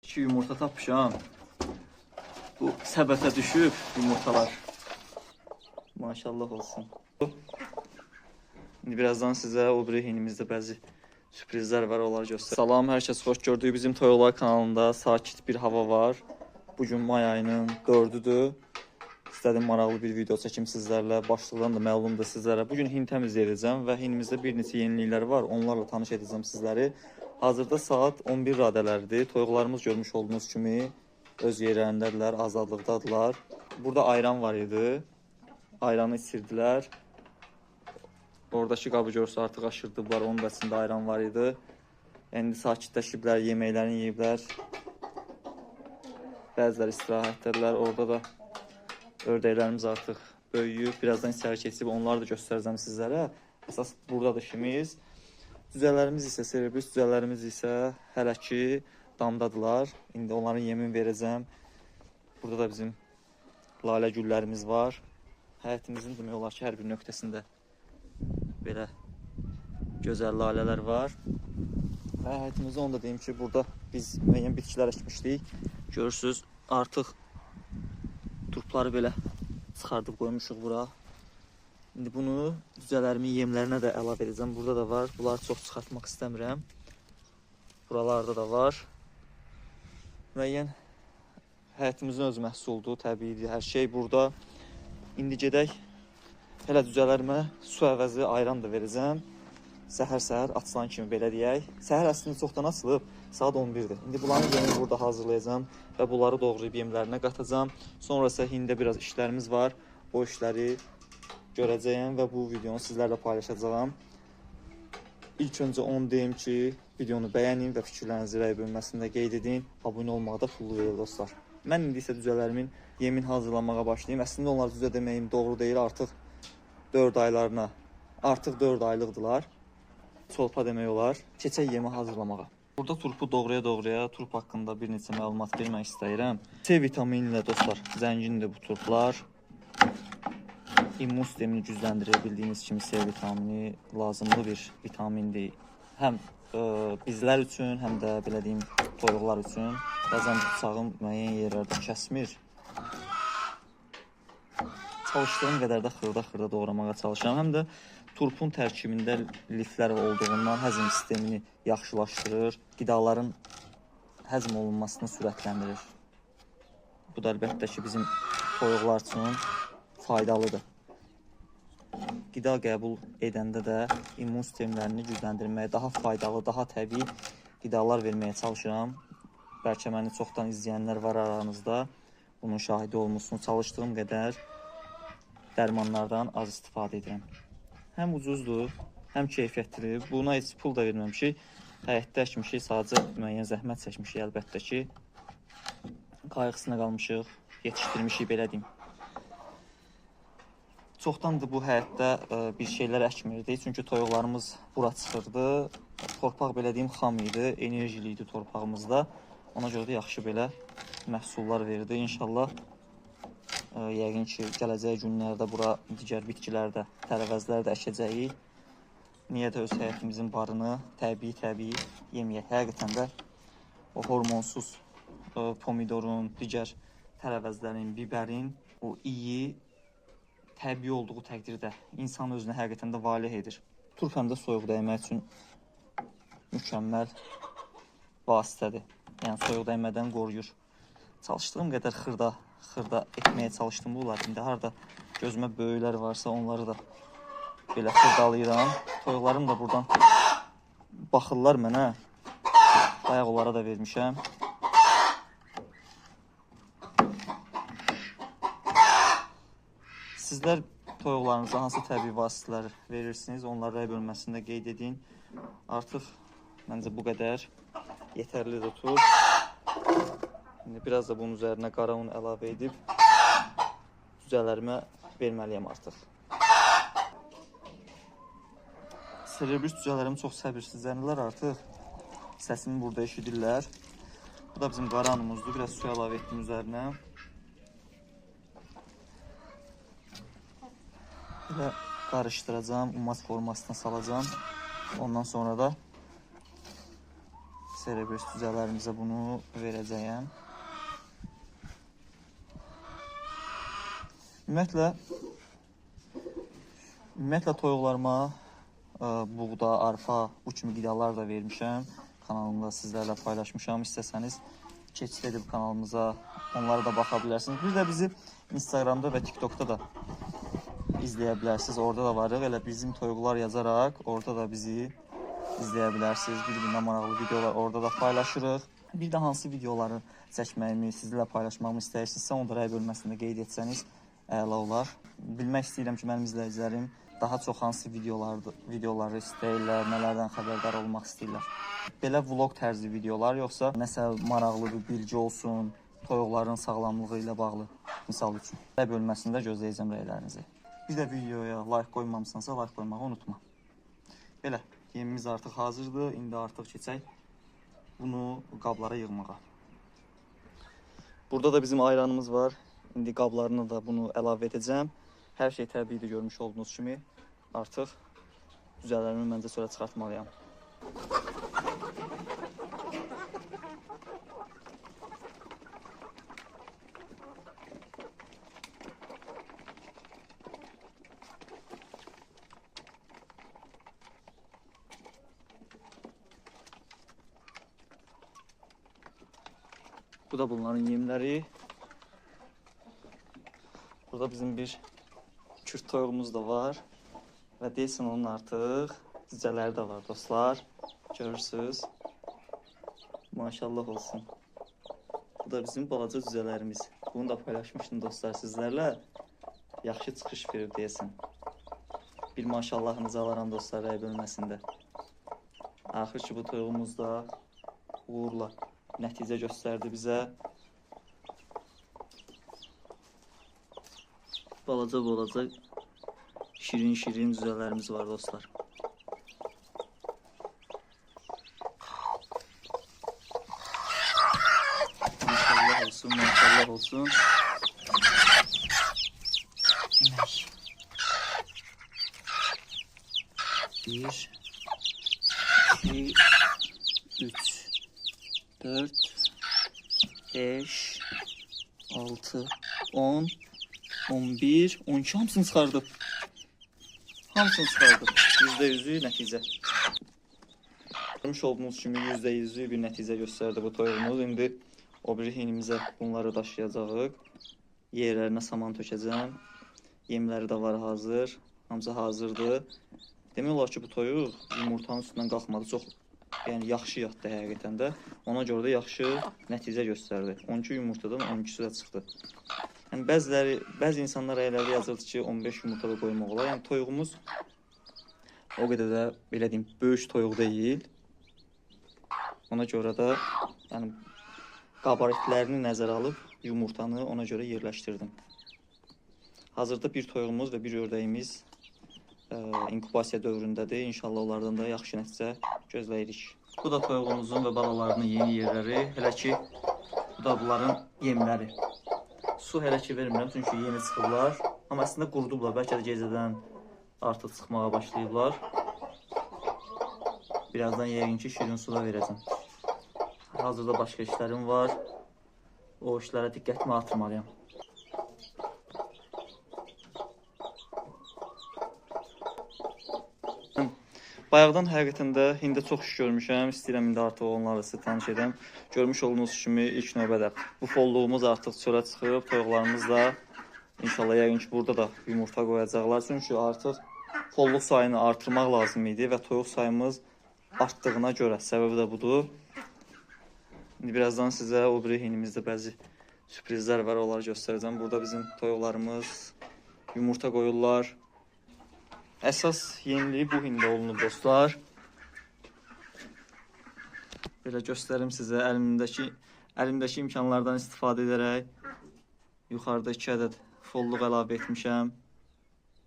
2 yumurta tapmışam. Bu səbətə düşüb yumurtalar. Maşallah olsun. İndi birazdan sizə o biri hinimizdə bəzi sürprizlər var, onları göstərəcəm. Salam, hər kəs xoş gördük. Bizim Toyollar kanalında sakit bir hava var. Bugün may ayının 4-üdür. İstədim maraqlı bir video çəkim sizlərlə. Başlıqdan da məlumdur sizlərə. Bugün hin təmizləyəcəm və hinimizdə bir neçə yeniliklər var. Onlarla tanış edəcəm sizləri. Hazırda saat 11 radələrdir. Toyuqlarımız görmüş olduğunuz kimi öz yerlərindədirlər, azadlıqdadılar. Burada ayran var idi. Ayranı içirdilər. Oradakı qabı görsə artıq aşırdıblar. Onun da içində ayran var idi. İndi sakitləşiblər, yeməklərini yeyiblər. Bəziləri istirahətdədirlər. Orada da ördəklərimiz artıq böyüyüb. Birazdan içəri keçib onları da göstərəcəm sizlərə. Əsas buradadır işimiz. Düzələrimiz isə, serebris düzələrimiz isə hələ ki damdadılar. İndi onların yemin verəcəm. Burada da bizim lalə güllərimiz var. Həyətimizin demək olar ki, hər bir nöqtəsində belə gözəl lalələr var. Və həyətimizdə onu da deyim ki, burada biz müəyyən bitkilər əkmişdik. Görürsünüz, artıq turpları belə çıxardıb qoymuşuq bura. İndi bunu düzələrimin yemlərinə də əlavə edəcəm. Burada da var. Bunları çox çıxartmaq istəmirəm. Buralarda da var. Müəyyən həyətimizin öz məhsuldur, təbiidir, hər şey burada. İndi gedək. Hələ düzələrimə su əvəzi ayran da verəcəm. Səhər-səhər açılan kimi belə deyək. Səhər əslində çoxdan açılıb, saat 11-dir. İndi bunların yemini burada hazırlayacağım və bunları doğrayıb yemlərinə qatacağım. Sonra isə hində biraz işlərimiz var. O işləri görəcəyəm və bu videonu sizlərlə paylaşacağım. İlk öncə onu deyim ki, videonu bəyənin və fikirlərinizi rəy bölməsində qeyd edin. Abunə olmağı da pullu verir dostlar. Mən indi isə düzələrimin yemin hazırlamağa başlayayım. Əslində onlar düzə deməyim doğru deyil. Artıq 4 aylarına, artıq 4 aylıqdılar. Çolpa demək olar. Keçək yemi hazırlamağa. Burada turpu doğraya-doğraya turp haqqında bir neçə məlumat vermək istəyirəm. C vitaminilə dostlar, zəngindir bu turplar. İmmun sistemini gücləndirə bildiyiniz kimi C vitamini lazımlı bir vitamindir. Həm bizlər üçün, həm də belə deyim, toyuqlar üçün. Bəzən bıçağım müəyyən yerlərdə kəsmir. Çalışdığım qədər də xırda-xırda doğramağa çalışıram. Həm də turpun tərkibində liflər olduğundan həzm sistemini yaxşılaşdırır. Qidaların həzm olunmasını sürətləndirir. Bu da əlbəttə ki, bizim toyuqlar üçün faydalıdır. Qida qəbul edəndə də immun sistemlərini gücləndirməyə, daha faydalı, daha təbii qidalar verməyə çalışıram. Bəlkə məni çoxdan izləyənlər var aranızda. Bunun şahidi olmuşsun. Çalışdığım qədər dərmanlardan az istifadə edirəm. Həm ucuzdur, həm keyfiyyətlidir. Buna heç pul da verməmişik. Həyətdə əkmişik, sadəcə müəyyən zəhmət çəkmişik əlbəttə ki. Qayğısına qalmışıq, yetişdirmişik, belə deyim. Çoxdandır bu həyətdə bir şeylər əkmirdik. Çünki toyuqlarımız bura çıxırdı. Torpaq belə deyim xam idi, enerjili idi torpağımızda. Ona görə də yaxşı belə məhsullar verdi. İnşallah yəqin ki, gələcək günlərdə bura digər bitkilərdə, tərəvəzlər də əkəcəyik. Niyə də öz həyətimizin barını təbii yeməyək. Həqiqətən də o hormonsuz pomidorun, digər tərəvəzlərin, bibərin o iyi, təbii olduğu təqdirdə insan özünə həqiqətən də valeh edir. Turp həm də soyuq dəymək üçün mükəmməl vasitədir. Yəni soyuq dəymədən qoruyur. Çalışdığım qədər xırda etməyə çalışdım bunlar. İndi harada gözümə böyüklər varsa onları da belə xırdalayıram. Toyuqlarım da buradan baxırlar mənə. Bayaq onlara da vermişəm. Sizlər toyuqlarınıza hansı təbii vasitələr verirsiniz? Onları rəy bölməsində qeyd edin. Artıq məncə bu qədər yetərlidir turp. Şimdi biraz da bunun üzərinə qara un əlavə edib düzələrimə verməliyəm artıq. Serebris düzələrim çox səbirsizlənirlər artıq. Səsimi burada eşidirlər. Bu da bizim qara unumuzdur. Biraz su əlavə etdim üzərinə. Belə qarışdıracağım, umaz formasına salacağım. Ondan sonra da Serebris düzələrimizə bunu verəcəyəm. Ümumiyyətlə toyuqlarıma buğda, arpa, bu kimi qidalar da vermişəm. Kanalımda sizlərlə paylaşmışam. İstəsəniz keçid edib kanalımıza onlara da baxa bilərsiniz. Bir də bizi Instagramda və TikTokda da izləyə bilərsiniz. Orada da varıq. Elə bizim toyuqlar yazaraq orada da bizi izləyə bilərsiniz. Bir-birindən maraqlı videolar orada da paylaşırıq. Bir də hansı videoları çəkməyimi, sizlərlə paylaşmağımı istəyirsinizsə, onu da rəy bölməsində qeyd etsəniz əla olar. Bilmək istəyirəm ki, mənim izləyicilərim daha çox hansı videoları istəyirlər, nələrdən xəbərdar olmaq istəyirlər. Belə vlog tərzi videolar, yoxsa nəsə maraqlı bir bilgi olsun, toyuqların sağlamlığı ilə bağlı, misal üçün. Rəy bölməsində gözləyəcəm rəylərinizi. Bir də videoya like qoymamısansa, like qoymağı unutma. Belə, yemimiz artıq hazırdır. İndi artıq keçək bunu qablara yığmağa. Burada da bizim ayranımız var. İndi qablarına da bunu əlavə edəcəm. Hər şey təbiidir, görmüş olduğunuz kimi. Artıq düzələrimi məncə sonra çıxartmalıyam. Bu da bunların yemləri. Burada bizim bir kürt toyuğumuz da var. Və deyilsin onun artıq cücələri də var dostlar. Görürsünüz. Maşallah olsun. Bu da bizim balaca cücələrimiz. Bunu da paylaşmışdım dostlar sizlərlə. Yaxşı çıxış verir deyəsin. Bir maşallahınızı alaram dostlar rəy bölməsində. Axır ki bu toyuğumuz da uğurla nəticə göstərdi bizə. Balaca şirin cüzələrimiz var dostlar. Maşallah olsun, maşallah olsun. Bir, iki, üç, 4, 5, 6, 10, 11, 12 hamısını çıxardım. Hamısını çıxardım. %100'ü nəticə. Görmüş olduğunuz kimi %100'ü bir nəticə göstərdi bu toyuğumuz. İndi o biri hinimizə bunları daşıyacağıq. Yerlərinə saman tökəcəm. Yemləri də var hazır. Hamısı hazırdır. Demək olar ki bu toyuq yumurtanın üstündən qalxmadı. Çox yaxşı yatdı həqiqətən də. Ona görə də yaxşı nəticə göstərdi. 12 yumurtadan 12'si də çıxdı. Yəni bəzi insanlar əylərdə yazırdı ki 15 yumurta da qoymaq olar. Yəni toyuğumuz o qədər də belə deyim böyük toyuq deyil. Ona görə də yəni qabaritlərini nəzərə alıb yumurtanı ona görə yerləşdirdim. Hazırda bir toyuğumuz və bir ördəyimiz inkubasiya dövründədir. İnşallah onlardan da yaxşı nəticə gözləyirik. Bu da toyuğumuzun və balalarının yeni yerləri. Hələ ki bu da bunların yemləri. Su hələ ki vermirəm çünki yeni çıxıblar. Amma əslində qurudublar. Bəlkə də gecədən artıq çıxmağa başlayıblar. Birazdan yəqin ki şirin suda verəcəm. Hazırda başqa işlərim var. O işlərə diqqətimi artırmalıyam. Bayaqdan həqiqətən də indi çox iş görmüşəm. İstəyirəm indi artıq onlarla sizə tanış edəm. Görmüş olduğunuz kimi ilk növbədə bu folluğumuz artıq çölə çıxıb. Toyuqlarımız da inşallah yəqin ki burada da yumurta qoyacaqlar. Çünki artıq folluq sayını artırmaq lazım idi və toyuq sayımız artdığına görə səbəbi də budur. İndi birazdan sizə o biri hinimizdə bəzi sürprizlər var, onları göstərəcəm. Burada bizim toyuqlarımız yumurta qoyurlar. Əsas yeniliyi bu hində olunub dostlar. Belə göstərim sizə əlimdəki imkanlardan istifadə edərək yuxarıda 2 ədəd folluq əlavə etmişəm.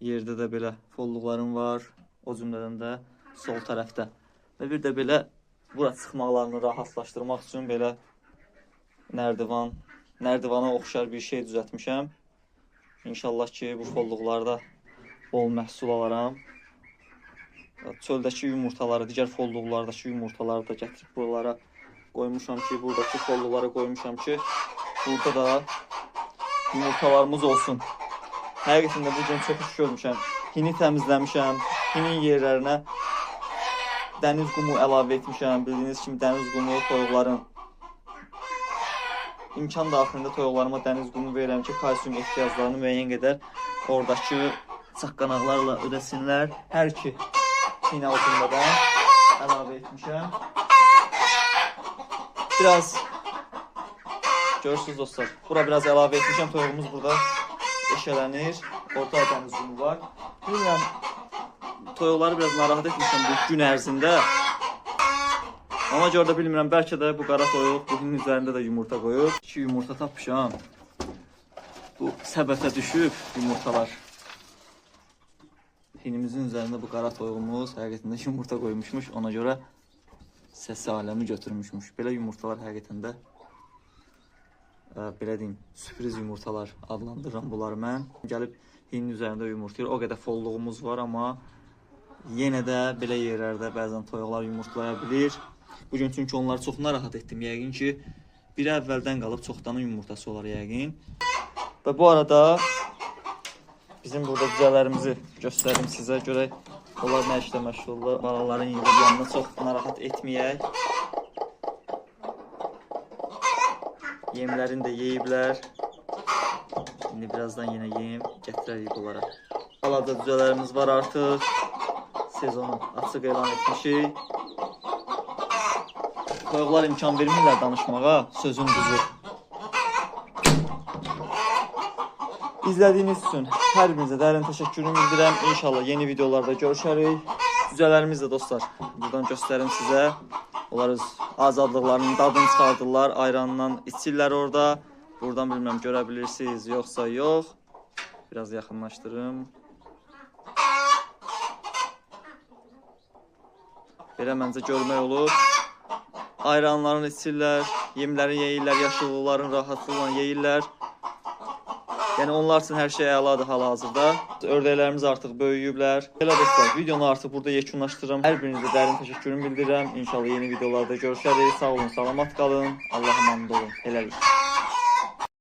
Yerdə də belə folluqlarım var. O cümlədən də sol tərəfdə. Və bir də belə bura çıxmaqlarını rahatlaşdırmaq üçün belə nərdivana oxşar bir şey düzəltmişəm. İnşallah ki bu folluqlarda bol məhsul alaram. Çöldəki yumurtaları, digər folluqlardakı yumurtaları da gətirib buralara qoymuşam ki, buradakı kolluqlara qoymuşam ki, burada da yumurtalarımız olsun. Həqiqətən də bu gün çox iş görmüşəm. Hini təmizləmişəm. Hinin yerlərinə dəniz qumu əlavə etmişəm. Bildiyiniz kimi dəniz qumu toyuqların imkan daxilində toyuqlarıma dəniz qumu verirəm ki, kalsium ehtiyaclarını müəyyən qədər oradakı saqqanaqlarla ödəsinlər. Hər iki hinə altında da əlavə etmişəm. Biraz görürsünüz dostlar. Bura biraz əlavə etmişəm. Toyuğumuz burada eşələnir. Orta dəniz qumu var. Bilmirəm, toyuqları biraz narahat etmişəm bu gün ərzində. Ona görə də bilmirəm, bəlkə də bu qara toyuq bu hinin üzərində də yumurta qoyub. 2 yumurta tapmışam. Bu səbətə düşüb yumurtalar. Hinimizin üzərində bu qara toyuğumuz həqiqətən də yumurta qoymuşmuş. Ona görə səsi aləmi götürmüşmüş. Belə yumurtalar həqiqətən də belə deyim, sürpriz yumurtalar adlandırıram bunları mən. Gəlib hinin üzərində yumurtayır. O qədər folluğumuz var, amma yenə də belə yerlərdə bəzən toyuqlar yumurtlaya bilir. Bugün çünki onları çox narahat etdim. Yəqin ki, biri əvvəldən qalıb çoxdanın yumurtası olar yəqin. Və bu arada bizim burada düzələrimizi göstərim sizə. Görək onlar nə işlə məşğuldur. Balaların yığıb yanına çox narahat etməyək. Yemlərini də yeyiblər. İndi birazdan yenə yem gətirərik onlara. Balaca düzələrimiz var artıq. Sezonu açıq elan etmişik. Toyuqlar imkan vermirlər danışmağa, sözün düzü. İzlədiyiniz üçün hər birinizə dərin təşəkkürümü bildirəm. İnşallah yeni videolarda görüşərik. Düzələrimiz də dostlar, buradan göstərim sizə. Onlar öz azadlıqlarının dadını çıxardırlar, ayranından içirlər orada. Buradan bilməm görə bilirsiniz, yoxsa yox. Biraz yaxınlaşdırım. Belə məncə görmək olur. Ayranlarını içirlər, yemləri yeyirlər, yaşıllıqların rahatlıqla yeyirlər. Yəni onlar üçün hər şey əladır hal-hazırda. Ördəklərimiz artıq böyüyüblər. Belə dostlar, videonu artıq burada yekunlaşdırıram. Hər birinizə dərin təşəkkürümü bildirirəm. İnşallah yeni videolarda görüşərik. Sağ olun, salamat qalın. Allah'a emanet olun. Hələlik.